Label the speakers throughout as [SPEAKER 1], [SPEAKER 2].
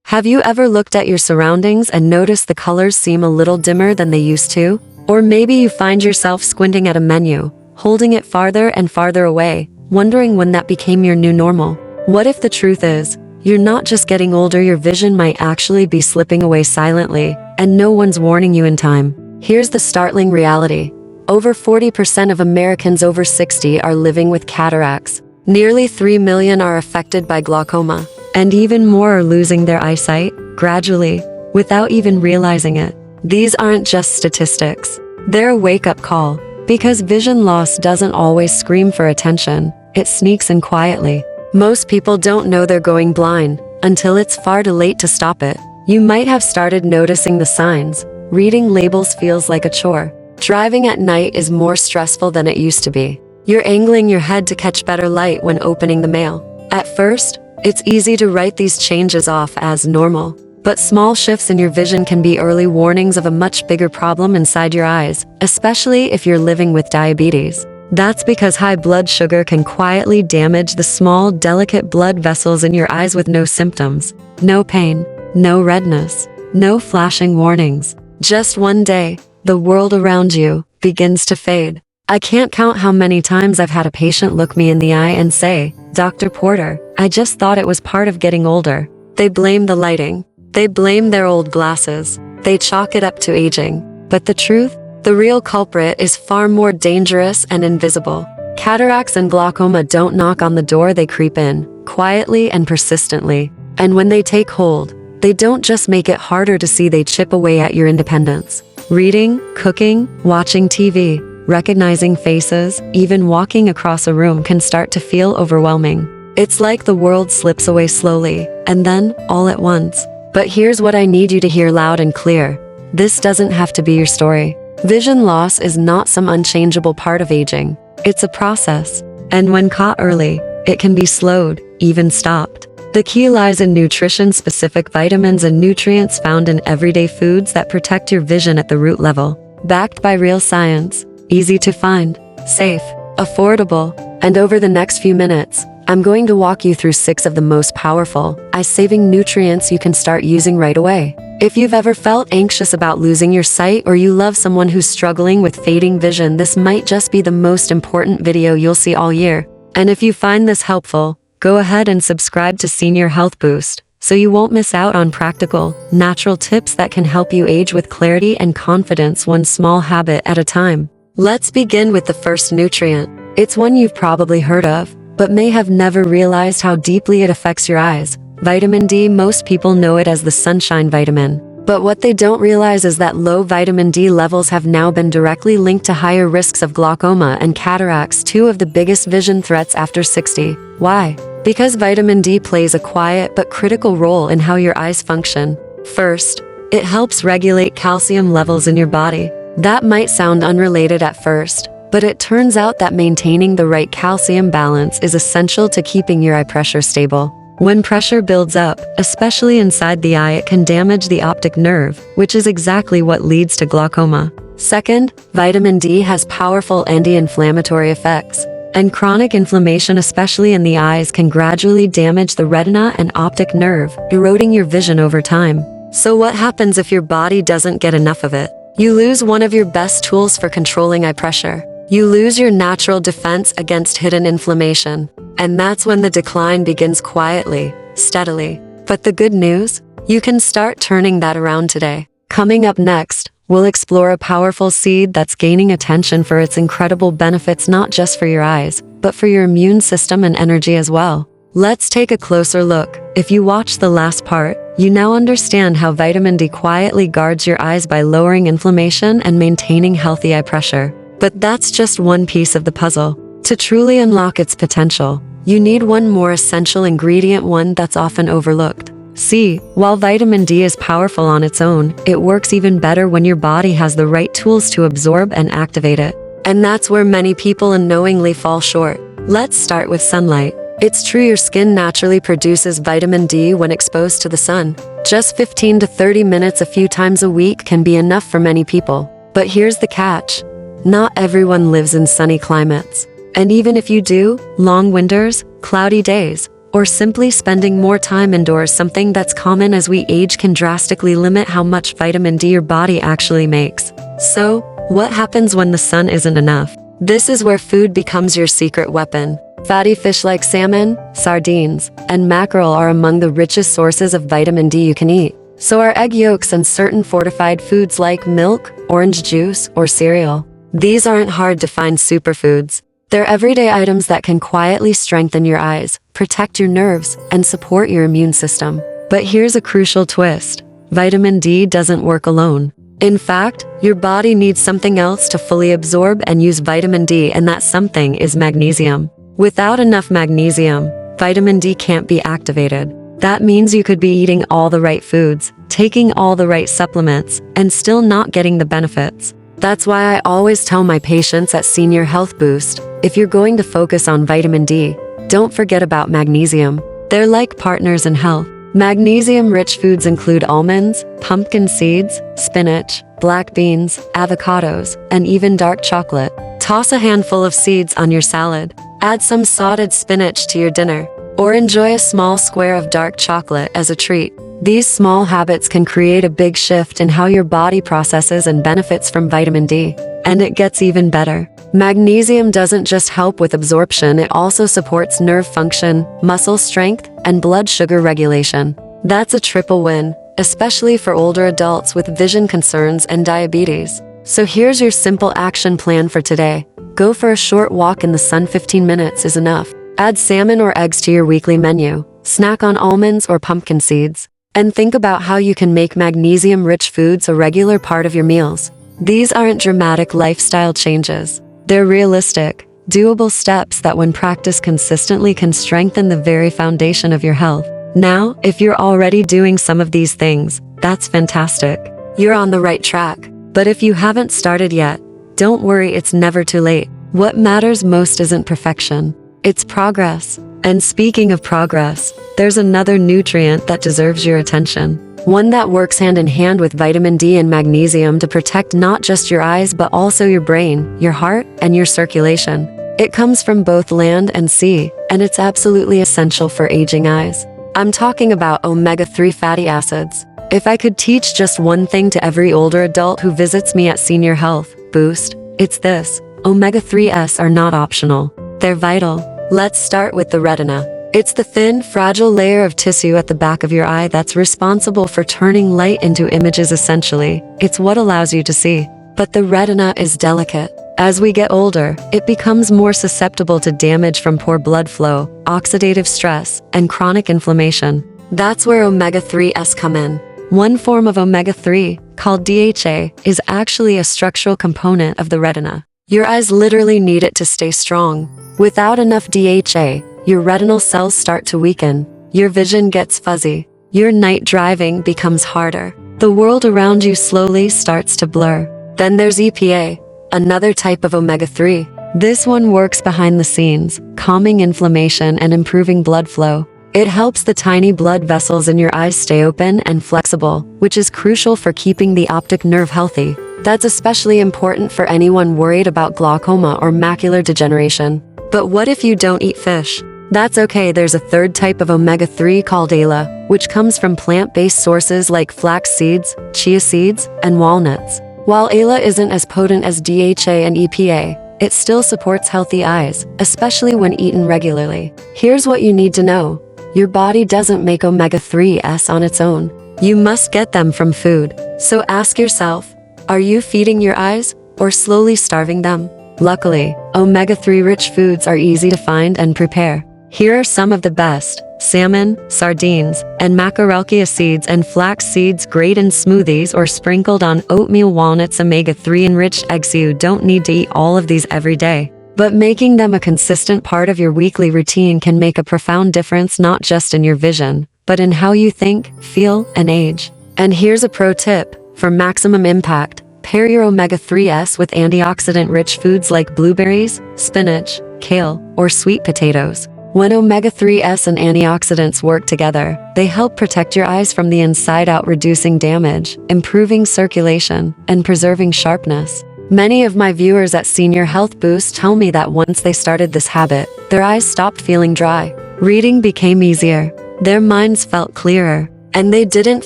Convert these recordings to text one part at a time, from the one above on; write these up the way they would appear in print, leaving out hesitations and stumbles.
[SPEAKER 1] Have you ever looked at your surroundings and noticed the colors seem a little dimmer than they used to? Or maybe you find yourself squinting at a menu, holding it farther and farther away, wondering when that became your new normal. What if the truth is, you're not just getting older, your vision might actually be slipping away silently, and no one's warning you in time? Here's the startling reality. Over 40% of Americans over 60 are living with cataracts. Nearly 3 million are affected by glaucoma, and even more are losing their eyesight, gradually, without even realizing it. These aren't just statistics. They're a wake-up call, because vision loss doesn't always scream for attention, it sneaks in quietly. Most people don't know they're going blind until it's far too late to stop it. You might have started noticing the signs. Reading labels feels like a chore. Driving at night is more stressful than it used to be. You're angling your head to catch better light when opening the mail. At first, it's easy to write these changes off as normal. But small shifts in your vision can be early warnings of a much bigger problem inside your eyes, especially if you're living with diabetes. That's because high blood sugar can quietly damage the small, delicate blood vessels in your eyes with no symptoms, no pain, no redness, no flashing warnings. Just one day, the world around you begins to fade. I can't count how many times I've had a patient look me in the eye and say, "Dr. Porter, I just thought it was part of getting older." They blame the lighting. They blame their old glasses. They chalk it up to aging. But the truth? The real culprit is far more dangerous and invisible. Cataracts and glaucoma don't knock on the door, they creep in, quietly and persistently. And when they take hold, they don't just make it harder to see, they chip away at your independence. Reading, cooking, watching TV, recognizing faces, even walking across a room can start to feel overwhelming. It's like the world slips away slowly, and then, all at once. But here's what I need you to hear loud and clear. This doesn't have to be your story. Vision loss is not some unchangeable part of aging. It's a process. And when caught early, it can be slowed, even stopped. The key lies in nutrition-specific vitamins and nutrients found in everyday foods that protect your vision at the root level. Backed by real science, easy to find, safe, affordable, and over the next few minutes, I'm going to walk you through 6 of the most powerful, eye-saving nutrients you can start using right away. If you've ever felt anxious about losing your sight or you love someone who's struggling with fading vision, this might just be the most important video you'll see all year. And if you find this helpful, go ahead and subscribe to Senior Health Boost, so you won't miss out on practical, natural tips that can help you age with clarity and confidence, one small habit at a time. Let's begin with the first nutrient. It's one you've probably heard of, but may have never realized how deeply it affects your eyes. Vitamin D. Most people know it as the sunshine vitamin. But what they don't realize is that low vitamin D levels have now been directly linked to higher risks of glaucoma and cataracts, 2 of the biggest vision threats after 60. Why? Because vitamin D plays a quiet but critical role in how your eyes function. First, it helps regulate calcium levels in your body. That might sound unrelated at first, but it turns out that maintaining the right calcium balance is essential to keeping your eye pressure stable. When pressure builds up, especially inside the eye, it can damage the optic nerve, which is exactly what leads to glaucoma. Second, vitamin D has powerful anti-inflammatory effects, and chronic inflammation, especially in the eyes, can gradually damage the retina and optic nerve, eroding your vision over time. So what happens if your body doesn't get enough of it? You lose one of your best tools for controlling eye pressure. You lose your natural defense against hidden inflammation. And that's when the decline begins, quietly, steadily. But the good news? You can start turning that around today. Coming up next, we'll explore a powerful seed that's gaining attention for its incredible benefits, not just for your eyes, but for your immune system and energy as well. Let's take a closer look. If you watched the last part, you now understand how vitamin D quietly guards your eyes by lowering inflammation and maintaining healthy eye pressure. But that's just one piece of the puzzle. To truly unlock its potential, you need one more essential ingredient, one that's often overlooked. See, while vitamin D is powerful on its own, it works even better when your body has the right tools to absorb and activate it. And that's where many people unknowingly fall short. Let's start with sunlight. It's true your skin naturally produces vitamin D when exposed to the sun. Just 15 to 30 minutes a few times a week can be enough for many people. But here's the catch. Not everyone lives in sunny climates. And even if you do, long winters, cloudy days, or simply spending more time indoors. Something that's common as we age can drastically limit how much vitamin D your body actually makes. So, what happens when the sun isn't enough? This is where food becomes your secret weapon. Fatty fish like salmon, sardines, and mackerel are among the richest sources of vitamin D you can eat. So are egg yolks and certain fortified foods like milk, orange juice, or cereal. These aren't hard to find superfoods. They're everyday items that can quietly strengthen your eyes, protect your nerves, and support your immune system. But here's a crucial twist. Vitamin D doesn't work alone. In fact, your body needs something else to fully absorb and use vitamin D, and that something is magnesium. Without enough magnesium, vitamin D can't be activated. That means you could be eating all the right foods, taking all the right supplements, and still not getting the benefits. That's why I always tell my patients at Senior Health Boost, if you're going to focus on vitamin D, don't forget about magnesium. They're like partners in health. Magnesium-rich foods include almonds, pumpkin seeds, spinach, black beans, avocados, and even dark chocolate. Toss a handful of seeds on your salad. Add some sauteed spinach to your dinner, or enjoy a small square of dark chocolate as a treat. These small habits can create a big shift in how your body processes and benefits from vitamin D. And it gets even better. Magnesium doesn't just help with absorption, it also supports nerve function, muscle strength, and blood sugar regulation. That's a triple win, especially for older adults with vision concerns and diabetes. So here's your simple action plan for today. Go for a short walk in the sun. 15 minutes is enough. Add salmon or eggs to your weekly menu. Snack on almonds or pumpkin seeds. And think about how you can make magnesium-rich foods a regular part of your meals. These aren't dramatic lifestyle changes. They're realistic, doable steps that when practiced consistently can strengthen the very foundation of your health. Now, if you're already doing some of these things, that's fantastic. You're on the right track. But if you haven't started yet, don't worry, it's never too late. What matters most isn't perfection. It's progress. And speaking of progress, there's another nutrient that deserves your attention. One that works hand in hand with vitamin D and magnesium to protect not just your eyes but also your brain, your heart, and your circulation. It comes from both land and sea, and it's absolutely essential for aging eyes. I'm talking about omega-3 fatty acids. If I could teach just one thing to every older adult who visits me at Senior Health Boost, it's this: omega-3s are not optional. They're vital. Let's start with the retina. It's the thin, fragile layer of tissue at the back of your eye that's responsible for turning light into images. Essentially, it's what allows you to see. But the retina is delicate. As we get older, it becomes more susceptible to damage from poor blood flow, oxidative stress, and chronic inflammation. That's where omega-3s come in. One form of omega-3, called DHA, is actually a structural component of the retina. Your eyes literally need it to stay strong. Without enough DHA, your retinal cells start to weaken. Your vision gets fuzzy. Your night driving becomes harder. The world around you slowly starts to blur. Then there's EPA, another type of omega-3. This one works behind the scenes, calming inflammation and improving blood flow. It helps the tiny blood vessels in your eyes stay open and flexible, which is crucial for keeping the optic nerve healthy. That's especially important for anyone worried about glaucoma or macular degeneration. But what if you don't eat fish? That's okay, there's a third type of omega-3 called ALA, which comes from plant-based sources like flax seeds, chia seeds, and walnuts. While ALA isn't as potent as DHA and EPA, it still supports healthy eyes, especially when eaten regularly. Here's what you need to know. Your body doesn't make omega-3s on its own. You must get them from food. So ask yourself, are you feeding your eyes or slowly starving them? Luckily, omega-3 rich foods are easy to find and prepare. Here are some of the best: salmon, sardines, and mackerel seeds and flax seeds, great in smoothies or sprinkled on oatmeal. Walnuts, omega-3 enriched eggs. You don't need to eat all of these every day, but making them a consistent part of your weekly routine can make a profound difference, not just in your vision, but in how you think, feel, and age. And here's a pro tip. For maximum impact, pair your omega-3s with antioxidant-rich foods like blueberries, spinach, kale, or sweet potatoes. When omega-3s and antioxidants work together, they help protect your eyes from the inside out, reducing damage, improving circulation, and preserving sharpness. Many of my viewers at Senior Health Boost tell me that once they started this habit, their eyes stopped feeling dry. Reading became easier. Their minds felt clearer, and they didn't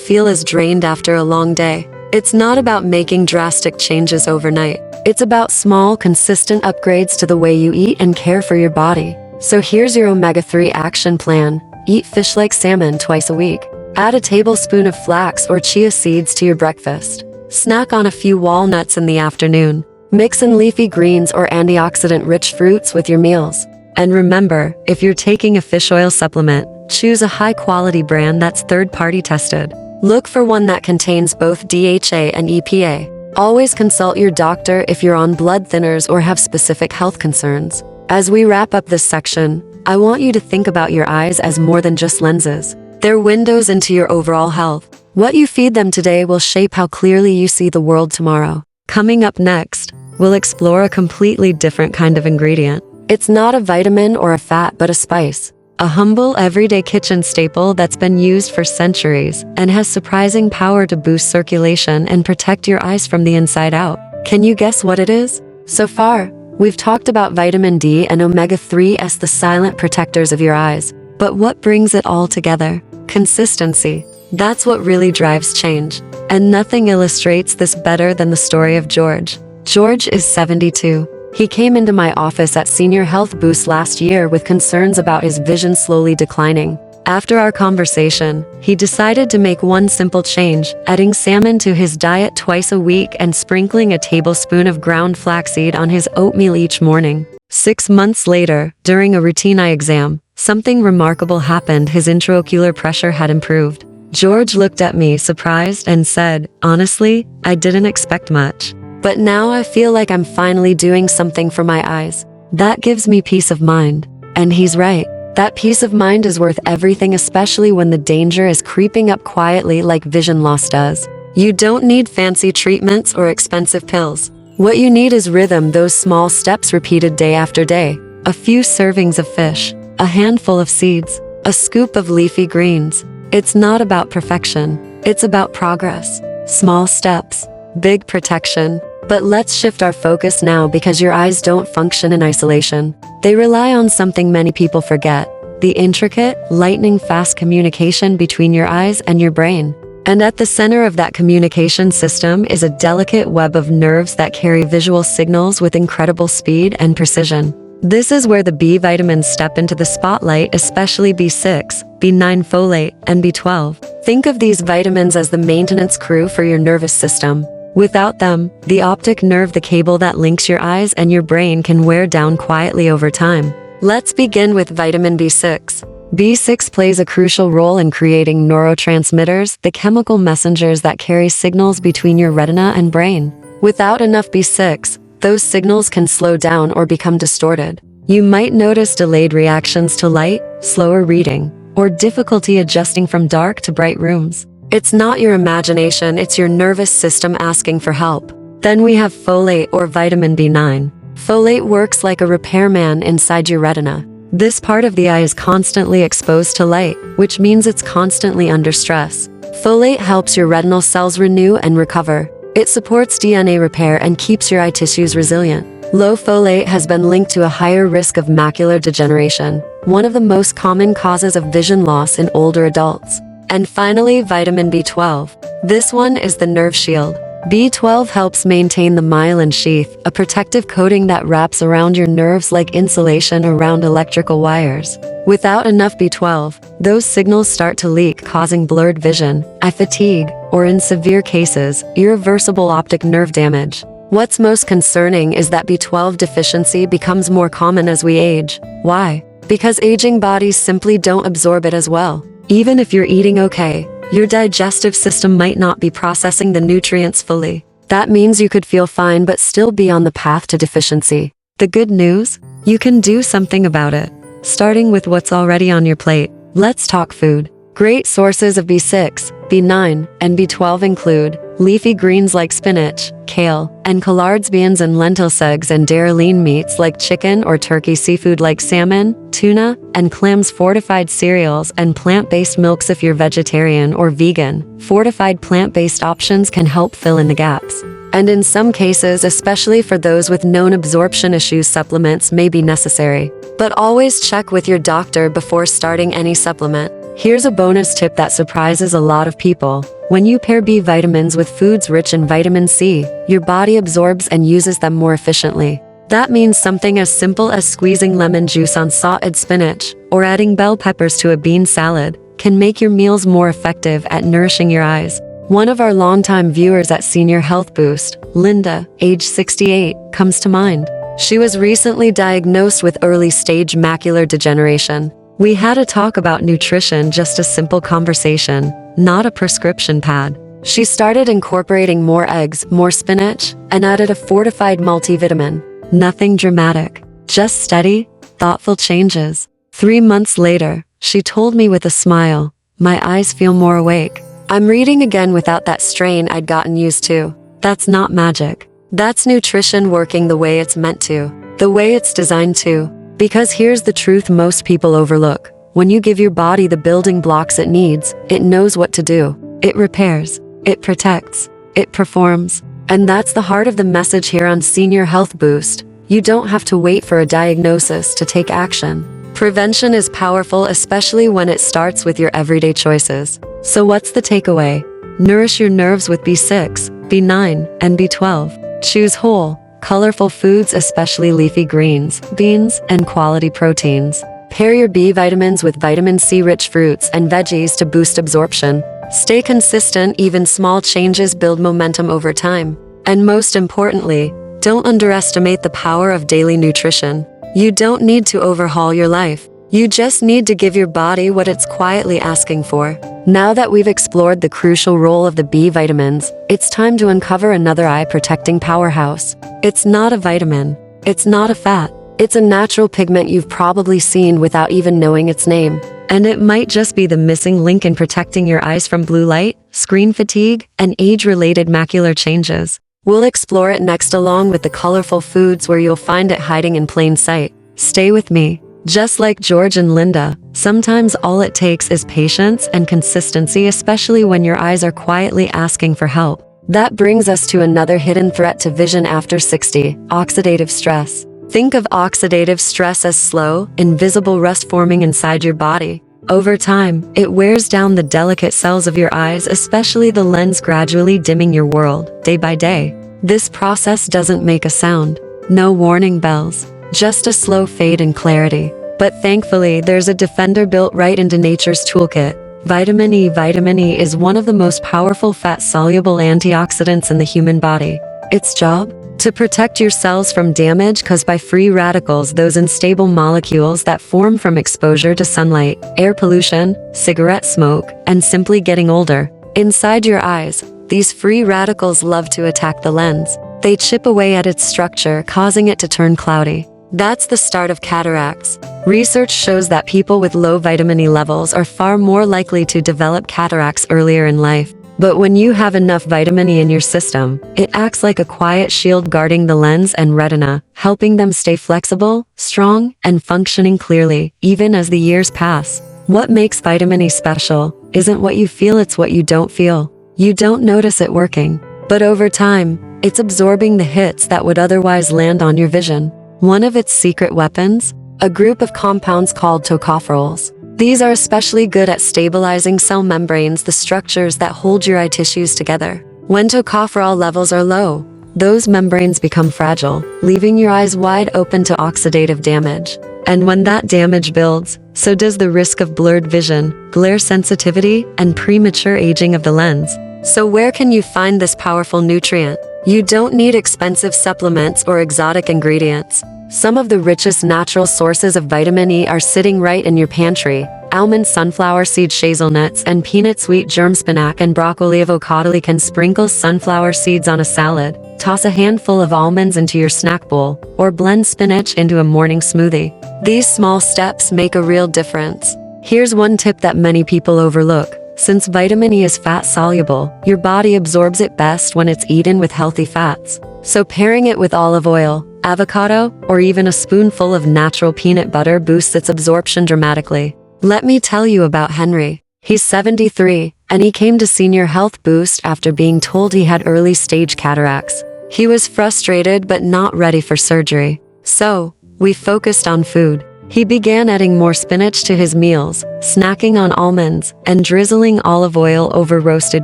[SPEAKER 1] feel as drained after a long day. It's not about making drastic changes overnight. It's about small, consistent upgrades to the way you eat and care for your body. So here's your omega-3 action plan. Eat fish like salmon twice a week. Add a tablespoon of flax or chia seeds to your breakfast. Snack on a few walnuts in the afternoon. Mix in leafy greens or antioxidant-rich fruits with your meals. And remember, if you're taking a fish oil supplement, choose a high-quality brand that's third-party tested. Look for one that contains both DHA and EPA. Always consult your doctor if you're on blood thinners or have specific health concerns. As we wrap up this section, I want you to think about your eyes as more than just lenses. They're windows into your overall health. What you feed them today will shape how clearly you see the world tomorrow. Coming up next, we'll explore a completely different kind of ingredient. It's not a vitamin or a fat, but a spice. A humble, everyday kitchen staple that's been used for centuries and has surprising power to boost circulation and protect your eyes from the inside out. Can you guess what it is? So far, we've talked about vitamin D and omega-3 as the silent protectors of your eyes. But what brings it all together? Consistency. That's what really drives change. And nothing illustrates this better than the story of George. George is 72. He came into my office at Senior Health Boost last year with concerns about his vision slowly declining. After our conversation, he decided to make one simple change, adding salmon to his diet twice a week and sprinkling a tablespoon of ground flaxseed on his oatmeal each morning. 6 months later, during a routine eye exam, something remarkable happened. His intraocular pressure had improved. George looked at me surprised and said, "Honestly, I didn't expect much. But now I feel like I'm finally doing something for my eyes. That gives me peace of mind." And he's right. That peace of mind is worth everything, especially when the danger is creeping up quietly like vision loss does. You don't need fancy treatments or expensive pills. What you need is rhythm, those small steps repeated day after day. A few servings of fish, a handful of seeds, a scoop of leafy greens. It's not about perfection. It's about progress. Small steps, big protection. But let's shift our focus now, because your eyes don't function in isolation. They rely on something many people forget: the intricate, lightning-fast communication between your eyes and your brain. And at the center of that communication system is a delicate web of nerves that carry visual signals with incredible speed and precision. This is where the B vitamins step into the spotlight, especially B6, B9 folate, and B12. Think of these vitamins as the maintenance crew for your nervous system. Without them, the optic nerve, the cable that links your eyes and your brain, can wear down quietly over time. Let's begin with vitamin B6. B6 plays a crucial role in creating neurotransmitters, the chemical messengers that carry signals between your retina and brain. Without enough B6, those signals can slow down or become distorted. You might notice delayed reactions to light, slower reading, or difficulty adjusting from dark to bright rooms. It's not your imagination, it's your nervous system asking for help. Then we have folate, or vitamin B9. Folate works like a repairman inside your retina. This part of the eye is constantly exposed to light, which means it's constantly under stress. Folate helps your retinal cells renew and recover. It supports DNA repair and keeps your eye tissues resilient. Low folate has been linked to a higher risk of macular degeneration, one of the most common causes of vision loss in older adults. And finally, vitamin B12. This one is the nerve shield. B12 helps maintain the myelin sheath, a protective coating that wraps around your nerves like insulation around electrical wires. Without enough B12, those signals start to leak, causing blurred vision, eye fatigue, or in severe cases, irreversible optic nerve damage. What's most concerning is that B12 deficiency becomes more common as we age. Why? Because aging bodies simply don't absorb it as well. Even if you're eating okay, your digestive system might not be processing the nutrients fully. That means you could feel fine but still be on the path to deficiency. The good news? You can do something about it. Starting with what's already on your plate. Let's talk food. Great sources of B6, B9, and B12 include leafy greens like spinach, kale, and collards, beans and lentil segs, and dairy lean meats like chicken or turkey, seafood like salmon, tuna, and clams, fortified cereals, and plant-based milks if you're vegetarian or vegan. Fortified plant-based options can help fill in the gaps. And in some cases, especially for those with known absorption issues, supplements may be necessary. But always check with your doctor before starting any supplement. Here's a bonus tip that surprises a lot of people. When you pair B vitamins with foods rich in vitamin C, your body absorbs and uses them more efficiently. That means something as simple as squeezing lemon juice on sauteed spinach, or adding bell peppers to a bean salad, can make your meals more effective at nourishing your eyes. One of our longtime viewers at Senior Health Boost, Linda, age 68, comes to mind. She was recently diagnosed with early-stage macular degeneration. We had a talk about nutrition, just a simple conversation, not a prescription pad. She started incorporating more eggs, more spinach, and added a fortified multivitamin. Nothing dramatic, just steady, thoughtful changes. 3 months later, she told me with a smile, "My eyes feel more awake. I'm reading again without that strain I'd gotten used to." That's not magic. That's nutrition working the way it's meant to, the way it's designed to. Because here's the truth most people overlook. When you give your body the building blocks it needs, it knows what to do. It repairs, it protects, it performs. And that's the heart of the message here on Senior Health Boost. You don't have to wait for a diagnosis to take action. Prevention is powerful, especially when it starts with your everyday choices. So what's the takeaway? Nourish your nerves with B6, B9, and B12. Choose whole, colorful foods, especially leafy greens, beans, and quality proteins. Pair your B vitamins with vitamin C-rich fruits and veggies to boost absorption. Stay consistent, even small changes build momentum over time. And most importantly, don't underestimate the power of daily nutrition. You don't need to overhaul your life. You just need to give your body what it's quietly asking for. Now that we've explored the crucial role of the B vitamins, it's time to uncover another eye-protecting powerhouse. It's not a vitamin. It's not a fat. It's a natural pigment you've probably seen without even knowing its name. And it might just be the missing link in protecting your eyes from blue light, screen fatigue, and age-related macular changes. We'll explore it next, along with the colorful foods where you'll find it hiding in plain sight. Stay with me. Just like George and Linda, sometimes all it takes is patience and consistency, especially when your eyes are quietly asking for help. That brings us to another hidden threat to vision after 60, oxidative stress. Think of oxidative stress as slow, invisible rust forming inside your body. Over time, it wears down the delicate cells of your eyes, especially the lens, gradually dimming your world, day by day. This process doesn't make a sound. No warning bells. Just a slow fade in clarity. But thankfully, there's a defender built right into nature's toolkit. Vitamin E. Vitamin E is one of the most powerful fat-soluble antioxidants in the human body. Its job? To protect your cells from damage caused by free radicals, those unstable molecules that form from exposure to sunlight, air pollution, cigarette smoke, and simply getting older. Inside your eyes, these free radicals love to attack the lens. They chip away at its structure, causing it to turn cloudy. That's the start of cataracts. Research shows that people with low vitamin E levels are far more likely to develop cataracts earlier in life. But when you have enough vitamin E in your system, it acts like a quiet shield guarding the lens and retina, helping them stay flexible, strong, and functioning clearly, even as the years pass. What makes vitamin E special isn't what you feel, it's what you don't feel. You don't notice it working. But over time, it's absorbing the hits that would otherwise land on your vision. One of its secret weapons? A group of compounds called tocopherols. These are especially good at stabilizing cell membranes, the structures that hold your eye tissues together. When tocopherol levels are low, those membranes become fragile, leaving your eyes wide open to oxidative damage. And when that damage builds, so does the risk of blurred vision, glare sensitivity, and premature aging of the lens. So where can you find this powerful nutrient? You don't need expensive supplements or exotic ingredients. Some of the richest natural sources of vitamin E are sitting right in your pantry. Almond, sunflower seed, hazelnuts, and peanut, sweet germ spinach and broccoli, avocado. You can sprinkle sunflower seeds on a salad, toss a handful of almonds into your snack bowl, or blend spinach into a morning smoothie. These small steps make a real difference. Here's one tip that many people overlook. Since vitamin E is fat-soluble, your body absorbs it best when it's eaten with healthy fats. So pairing it with olive oil, avocado, or even a spoonful of natural peanut butter boosts its absorption dramatically. Let me tell you about Henry. He's 73, and he came to Senior Health Boost after being told he had early-stage cataracts. He was frustrated but not ready for surgery. So, we focused on food. He began adding more spinach to his meals, snacking on almonds, and drizzling olive oil over roasted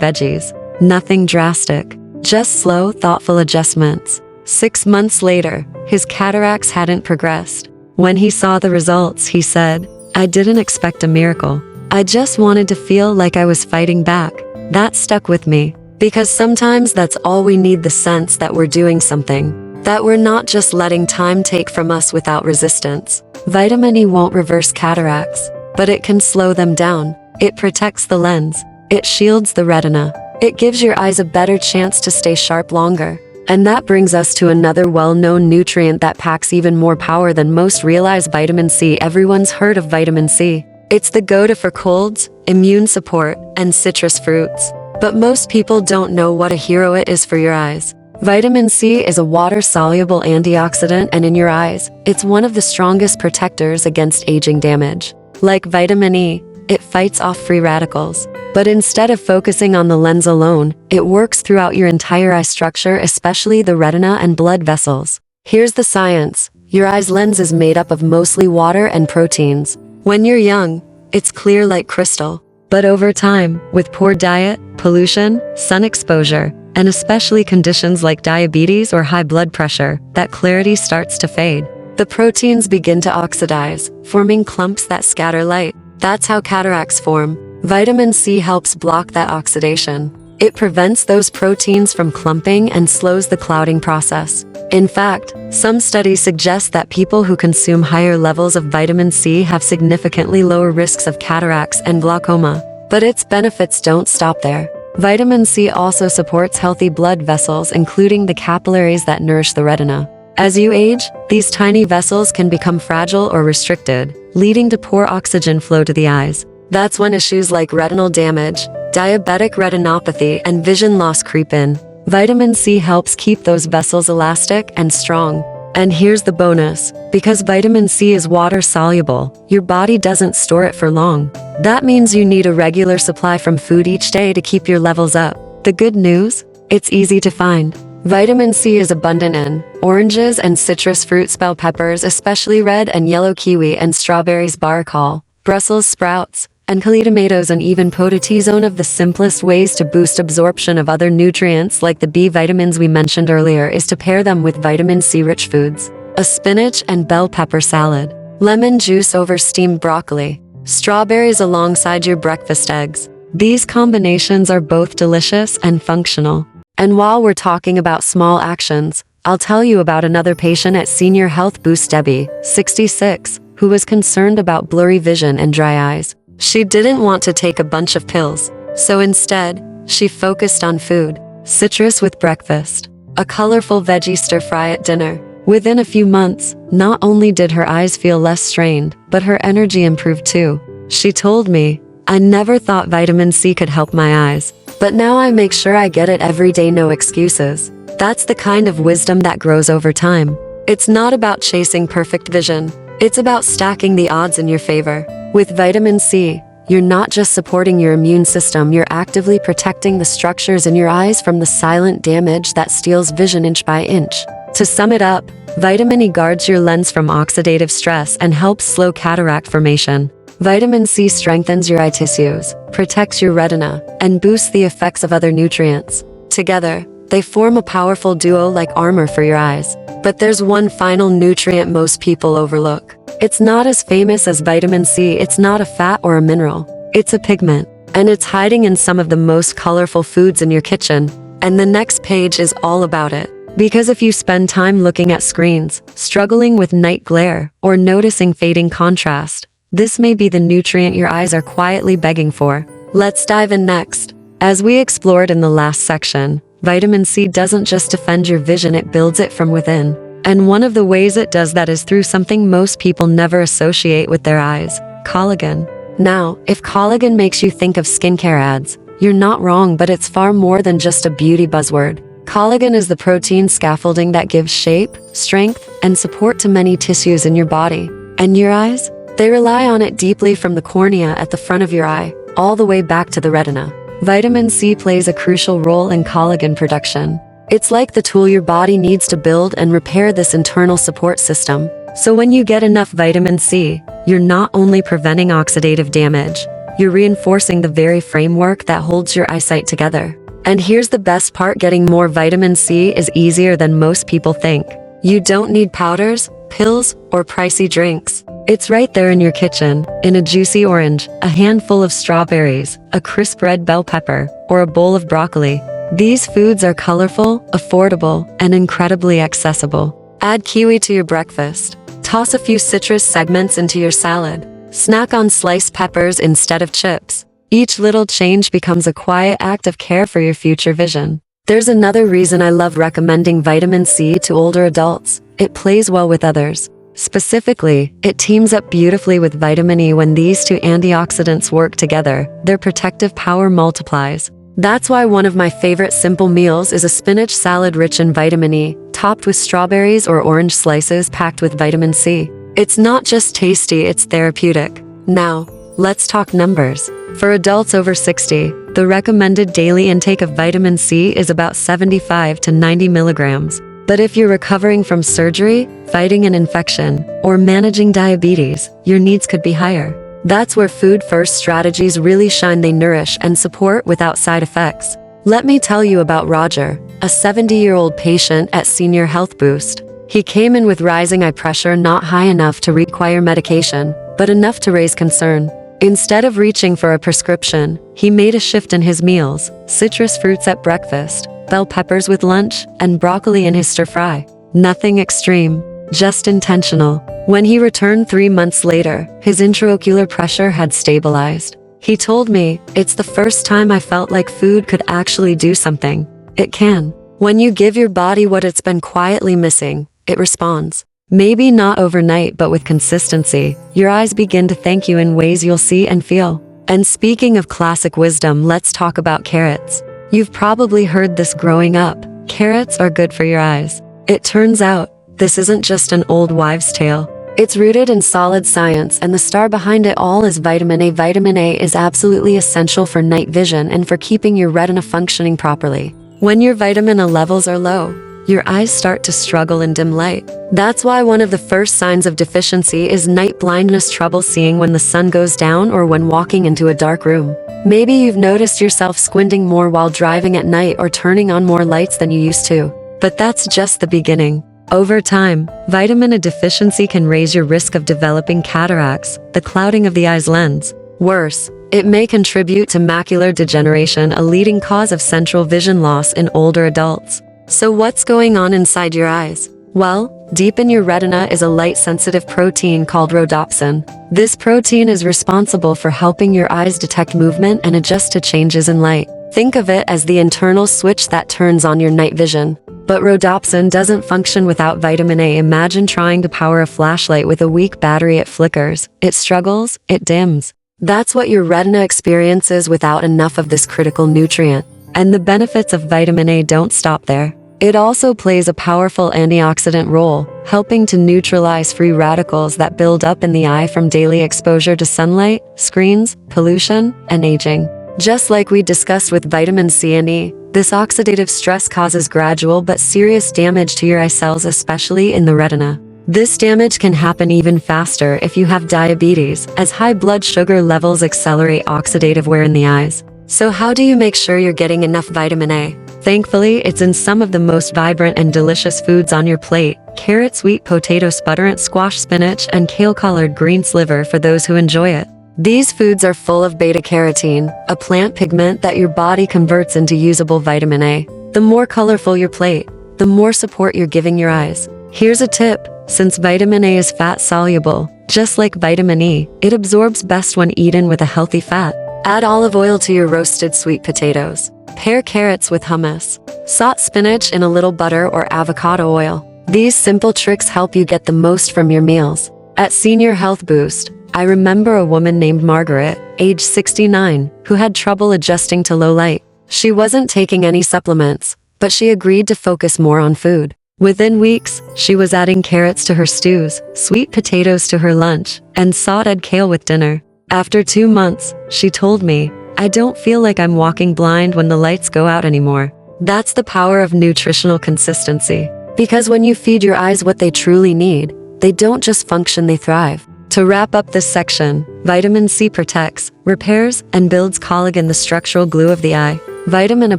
[SPEAKER 1] veggies. Nothing drastic, just slow, thoughtful adjustments. 6 months later, his cataracts hadn't progressed. When he saw the results, he said, "I didn't expect a miracle. I just wanted to feel like I was fighting back." That stuck with me, because sometimes that's all we need, the sense that we're doing something, that we're not just letting time take from us without resistance. Vitamin E won't reverse cataracts, but it can slow them down. It protects the lens. It shields the retina. It gives your eyes a better chance to stay sharp longer. And that brings us to another well-known nutrient that packs even more power than most realize: vitamin C. Everyone's heard of vitamin C. It's the go-to for colds, immune support, and citrus fruits. But most people don't know what a hero it is for your eyes. Vitamin C is a water-soluble antioxidant, and in your eyes, it's one of the strongest protectors against aging damage. Like vitamin E, it fights off free radicals. But instead of focusing on the lens alone, it works throughout your entire eye structure, especially the retina and blood vessels. Here's the science. Your eye's lens is made up of mostly water and proteins. When you're young, it's clear like crystal. But over time, with poor diet, pollution, sun exposure, and especially conditions like diabetes or high blood pressure, that clarity starts to fade. The proteins begin to oxidize, forming clumps that scatter light. That's how cataracts form. Vitamin C helps block that oxidation. It prevents those proteins from clumping and slows the clouding process. In fact, some studies suggest that people who consume higher levels of vitamin C have significantly lower risks of cataracts and glaucoma. But its benefits don't stop there. Vitamin C also supports healthy blood vessels, including the capillaries that nourish the retina. As you age, these tiny vessels can become fragile or restricted, leading to poor oxygen flow to the eyes. That's when issues like retinal damage, diabetic retinopathy, and vision loss creep in. Vitamin C helps keep those vessels elastic and strong. And here's the bonus. Because vitamin C is water-soluble, your body doesn't store it for long. That means you need a regular supply from food each day to keep your levels up. The good news? It's easy to find. Vitamin C is abundant in oranges and citrus fruits, bell peppers, especially red and yellow kiwi and strawberries, barcol, Brussels sprouts, and cali tomatoes, and even potato. One of the simplest ways to boost absorption of other nutrients like the B vitamins we mentioned earlier is to pair them with vitamin C-rich foods. A spinach and bell pepper salad, lemon juice over steamed broccoli, strawberries alongside your breakfast eggs. These combinations are both delicious and functional. And while we're talking about small actions, I'll tell you about another patient at Senior Health Boost, Debbie, 66, who was concerned about blurry vision and dry eyes. She didn't want to take a bunch of pills, so instead, she focused on food. Citrus with breakfast, a colorful veggie stir-fry at dinner. Within a few months, not only did her eyes feel less strained, but her energy improved too. She told me, "I never thought vitamin C could help my eyes, but now I make sure I get it every day, no excuses." That's the kind of wisdom that grows over time. It's not about chasing perfect vision. It's about stacking the odds in your favor. With vitamin C, you're not just supporting your immune system, you're actively protecting the structures in your eyes from the silent damage that steals vision inch by inch. To sum it up, vitamin E guards your lens from oxidative stress and helps slow cataract formation. Vitamin C strengthens your eye tissues, protects your retina, and boosts the effects of other nutrients. Together, they form a powerful duo like armor for your eyes. But there's one final nutrient most people overlook. It's not as famous as vitamin C, it's not a fat or a mineral. It's a pigment, and it's hiding in some of the most colorful foods in your kitchen. And the next page is all about it. Because if you spend time looking at screens, struggling with night glare, or noticing fading contrast, this may be the nutrient your eyes are quietly begging for. Let's dive in next. As we explored in the last section, vitamin C doesn't just defend your vision, it builds it from within. And one of the ways it does that is through something most people never associate with their eyes: collagen. Now, if collagen makes you think of skincare ads, you're not wrong, but it's far more than just a beauty buzzword. Collagen is the protein scaffolding that gives shape, strength, and support to many tissues in your body. And your eyes? They rely on it deeply, from the cornea at the front of your eye, all the way back to the retina. Vitamin C plays a crucial role in collagen production. It's like the tool your body needs to build and repair this internal support system. So when you get enough vitamin C, you're not only preventing oxidative damage, you're reinforcing the very framework that holds your eyesight together. And here's the best part: getting more vitamin C is easier than most people think. You don't need powders, pills, or pricey drinks. It's right there in your kitchen, in a juicy orange, a handful of strawberries, a crisp red bell pepper, or a bowl of broccoli. These foods are colorful, affordable, and incredibly accessible. Add kiwi to your breakfast. Toss a few citrus segments into your salad. Snack on sliced peppers instead of chips. Each little change becomes a quiet act of care for your future vision. There's another reason I love recommending vitamin C to older adults. It plays well with others. Specifically, it teams up beautifully with vitamin E. When these two antioxidants work together, their protective power multiplies. That's why one of my favorite simple meals is a spinach salad rich in vitamin E, topped with strawberries or orange slices packed with vitamin C. It's not just tasty, it's therapeutic. Now, let's talk numbers. For adults over 60, the recommended daily intake of vitamin C is about 75 to 90 milligrams. But if you're recovering from surgery, fighting an infection, or managing diabetes, your needs could be higher. That's where food-first strategies really shine. They nourish and support without side effects. Let me tell you about Roger, a 70-year-old patient at Senior Health Boost. He came in with rising eye pressure, not high enough to require medication, but enough to raise concern. Instead of reaching for a prescription, he made a shift in his meals: citrus fruits at breakfast, bell peppers with lunch, and broccoli in his stir-fry. Nothing extreme, just intentional. When he returned 3 months later, his intraocular pressure had stabilized. He told me, "It's the first time I felt like food could actually do something." It can. When you give your body what it's been quietly missing, it responds. Maybe not overnight, but with consistency, your eyes begin to thank you in ways you'll see and feel. And speaking of classic wisdom, let's talk about carrots. You've probably heard this growing up: carrots are good for your eyes. It turns out, this isn't just an old wives' tale. It's rooted in solid science, and the star behind it all is vitamin A. Vitamin A is absolutely essential for night vision and for keeping your retina functioning properly. When your vitamin A levels are low, your eyes start to struggle in dim light. That's why one of the first signs of deficiency is night blindness, trouble seeing when the sun goes down or when walking into a dark room. Maybe you've noticed yourself squinting more while driving at night or turning on more lights than you used to. But that's just the beginning. Over time, vitamin A deficiency can raise your risk of developing cataracts, the clouding of the eye's lens. Worse, it may contribute to macular degeneration, a leading cause of central vision loss in older adults. So what's going on inside your eyes? Well, deep in your retina is a light-sensitive protein called rhodopsin. This protein is responsible for helping your eyes detect movement and adjust to changes in light. Think of it as the internal switch that turns on your night vision. But rhodopsin doesn't function without vitamin A. Imagine trying to power a flashlight with a weak battery. It flickers, it struggles, it dims. That's what your retina experiences without enough of this critical nutrient. And the benefits of vitamin A don't stop there. It also plays a powerful antioxidant role, helping to neutralize free radicals that build up in the eye from daily exposure to sunlight, screens, pollution, and aging. Just like we discussed with vitamin C and E, this oxidative stress causes gradual but serious damage to your eye cells, especially in the retina. This damage can happen even faster if you have diabetes, as high blood sugar levels accelerate oxidative wear in the eyes. So how do you make sure you're getting enough vitamin A? Thankfully, it's in some of the most vibrant and delicious foods on your plate: carrot, sweet potato, butternut squash, spinach, and kale-colored green sliver for those who enjoy it. These foods are full of beta-carotene, a plant pigment that your body converts into usable vitamin A. The more colorful your plate, the more support you're giving your eyes. Here's a tip: since vitamin A is fat-soluble, just like vitamin E, it absorbs best when eaten with a healthy fat. Add olive oil to your roasted sweet potatoes. Pair carrots with hummus. Saute spinach in a little butter or avocado oil. These simple tricks help you get the most from your meals. At Senior Health Boost, I remember a woman named Margaret, age 69, who had trouble adjusting to low light. She wasn't taking any supplements, but she agreed to focus more on food. Within weeks, she was adding carrots to her stews, sweet potatoes to her lunch, and sauteed kale with dinner. After 2 months, she told me, "I don't feel like I'm walking blind when the lights go out anymore." That's the power of nutritional consistency. Because when you feed your eyes what they truly need, they don't just function, they thrive. To wrap up this section, vitamin C protects, repairs, and builds collagen, the structural glue of the eye. Vitamin A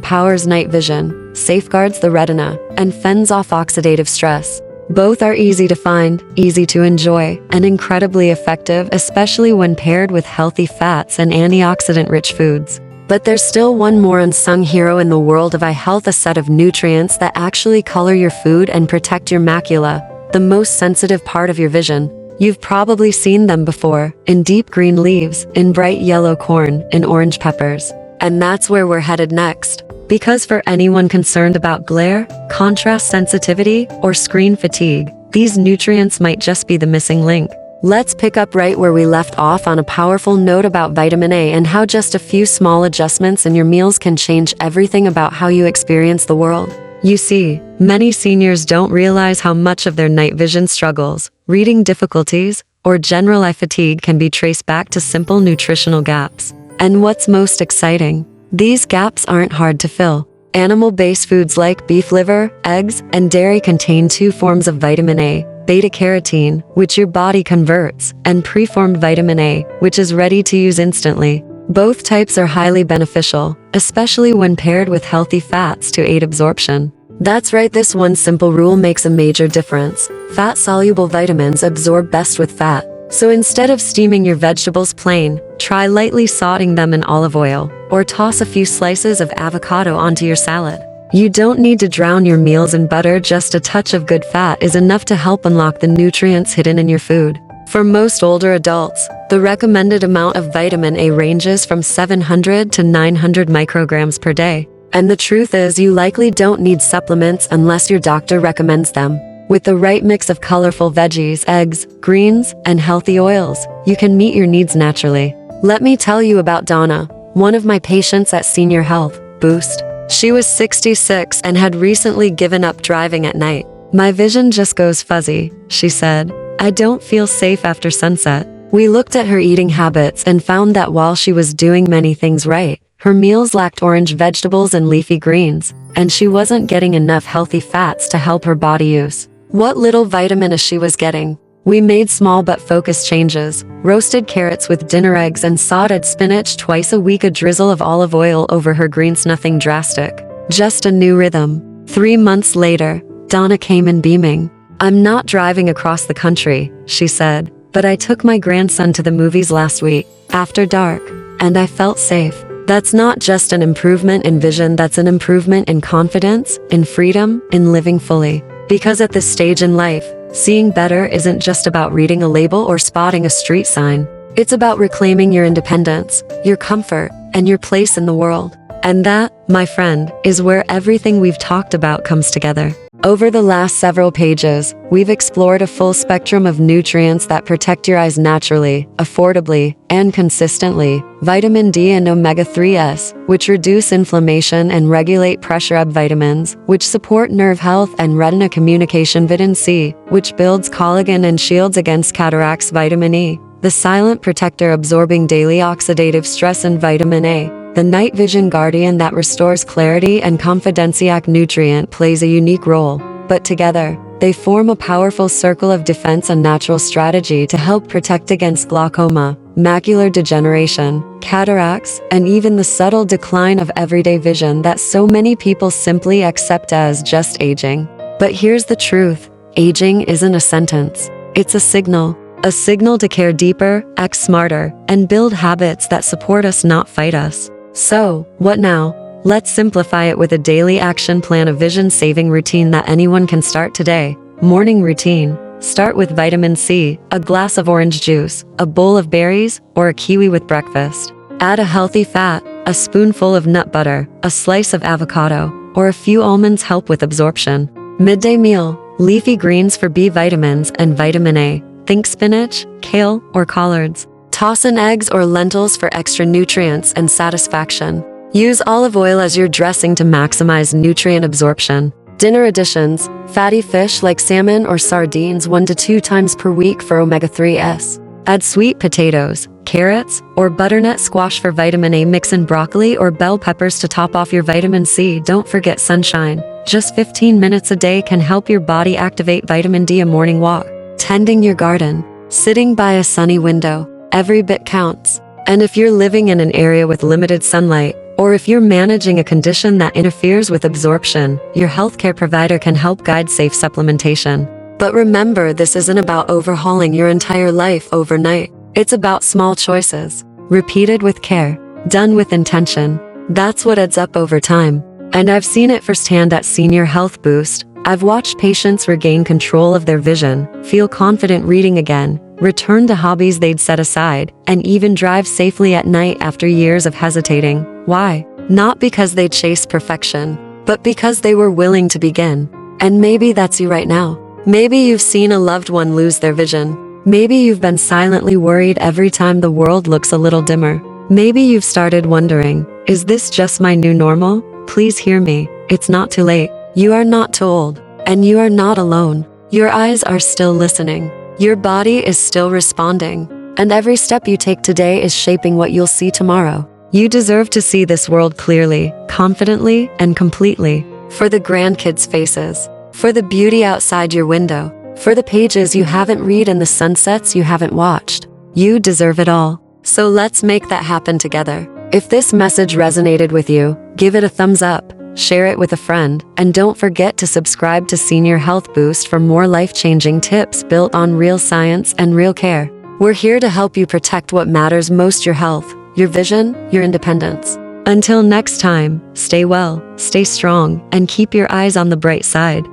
[SPEAKER 1] powers night vision, safeguards the retina, and fends off oxidative stress. Both are easy to find, easy to enjoy, and incredibly effective, especially when paired with healthy fats and antioxidant-rich foods. But there's still one more unsung hero in the world of eye health: a set of nutrients that actually color your food and protect your macula, the most sensitive part of your vision. You've probably seen them before, in deep green leaves, in bright yellow corn, in orange peppers. And that's where we're headed next. Because for anyone concerned about glare, contrast sensitivity, or screen fatigue, these nutrients might just be the missing link. Let's pick up right where we left off on a powerful note about vitamin A and how just a few small adjustments in your meals can change everything about how you experience the world. You see, many seniors don't realize how much of their night vision struggles, reading difficulties, or general eye fatigue can be traced back to simple nutritional gaps. And what's most exciting? These gaps aren't hard to fill. Animal-based foods like beef liver, eggs, and dairy contain two forms of vitamin A: beta-carotene, which your body converts, and preformed vitamin A, which is ready to use instantly. Both types are highly beneficial, especially when paired with healthy fats to aid absorption. That's right, this one simple rule makes a major difference. Fat-soluble vitamins absorb best with fat. So instead of steaming your vegetables plain, try lightly sauteing them in olive oil, or toss a few slices of avocado onto your salad. You don't need to drown your meals in butter, just a touch of good fat is enough to help unlock the nutrients hidden in your food. For most older adults, the recommended amount of vitamin A ranges from 700 to 900 micrograms per day. And the truth is, you likely don't need supplements unless your doctor recommends them. With the right mix of colorful veggies, eggs, greens, and healthy oils, you can meet your needs naturally. Let me tell you about Donna, one of my patients at Senior Health Boost. She was 66 and had recently given up driving at night. "My vision just goes fuzzy," she said. "I don't feel safe after sunset." We looked at her eating habits and found that while she was doing many things right, her meals lacked orange vegetables and leafy greens, and she wasn't getting enough healthy fats to help her body use what little vitamin A she was getting. We made small but focused changes: roasted carrots with dinner eggs and sauteed spinach twice a week, a drizzle of olive oil over her greens, nothing drastic, just a new rhythm. 3 months later, Donna came in beaming. "I'm not driving across the country," she said, "but I took my grandson to the movies last week, after dark, and I felt safe." That's not just an improvement in vision, that's an improvement in confidence, in freedom, in living fully. Because at this stage in life, seeing better isn't just about reading a label or spotting a street sign. It's about reclaiming your independence, your comfort, and your place in the world. And that, my friend, is where everything we've talked about comes together. Over the last several pages, we've explored a full spectrum of nutrients that protect your eyes naturally, affordably, and consistently. Vitamin D and omega-3s, which reduce inflammation and regulate pressure; vitamins, which support nerve health and retina communication; vitamin C, which builds collagen and shields against cataracts; vitamin E, the silent protector absorbing daily oxidative stress; and vitamin A, the night vision guardian that restores clarity and confidence. Nutrient plays a unique role, but together, they form a powerful circle of defense and natural strategy to help protect against glaucoma, macular degeneration, cataracts, and even the subtle decline of everyday vision that so many people simply accept as just aging. But here's the truth: aging isn't a sentence. It's a signal. A signal to care deeper, act smarter, and build habits that support us, not fight us. So, what now? Let's simplify it with a daily action plan, a vision-saving routine that anyone can start today. Morning routine. Start with vitamin C, a glass of orange juice, a bowl of berries, or a kiwi with breakfast. Add a healthy fat, a spoonful of nut butter, a slice of avocado, or a few almonds help with absorption. Midday meal. Leafy greens for B vitamins and vitamin A. Think spinach, kale, or collards. Toss in eggs or lentils for extra nutrients and satisfaction. Use olive oil as your dressing to maximize nutrient absorption. Dinner additions. Fatty fish like salmon or sardines 1 to 2 times per week for omega-3s. Add sweet potatoes, carrots, or butternut squash for vitamin A. Mix in broccoli or bell peppers to top off your vitamin C. Don't forget sunshine. Just 15 minutes a day can help your body activate vitamin D. A morning walk. Tending your garden. Sitting by a sunny window. Every bit counts. And if you're living in an area with limited sunlight, or if you're managing a condition that interferes with absorption, your healthcare provider can help guide safe supplementation. But remember, this isn't about overhauling your entire life overnight. It's about small choices, repeated with care, done with intention. That's what adds up over time. And I've seen it firsthand at Senior Health Boost. I've watched patients regain control of their vision, feel confident reading again, return to hobbies they'd set aside, and even drive safely at night after years of hesitating. Why? Not because they chased perfection, but because they were willing to begin. And maybe that's you right now. Maybe you've seen a loved one lose their vision. Maybe you've been silently worried every time the world looks a little dimmer. Maybe you've started wondering, is this just my new normal? Please hear me. It's not too late. You are not too old. And you are not alone. Your eyes are still listening. Your body is still responding. And every step you take today is shaping what you'll see tomorrow. You deserve to see this world clearly, confidently, and completely. For the grandkids' faces. For the beauty outside your window. For the pages you haven't read and the sunsets you haven't watched. You deserve it all. So let's make that happen together. If this message resonated with you, give it a thumbs up, share it with a friend, and don't forget to subscribe to Senior Health Boost for more life-changing tips built on real science and real care. We're here to help you protect what matters most: your health, your vision, your independence. Until next time, stay well, stay strong, and keep your eyes on the bright side.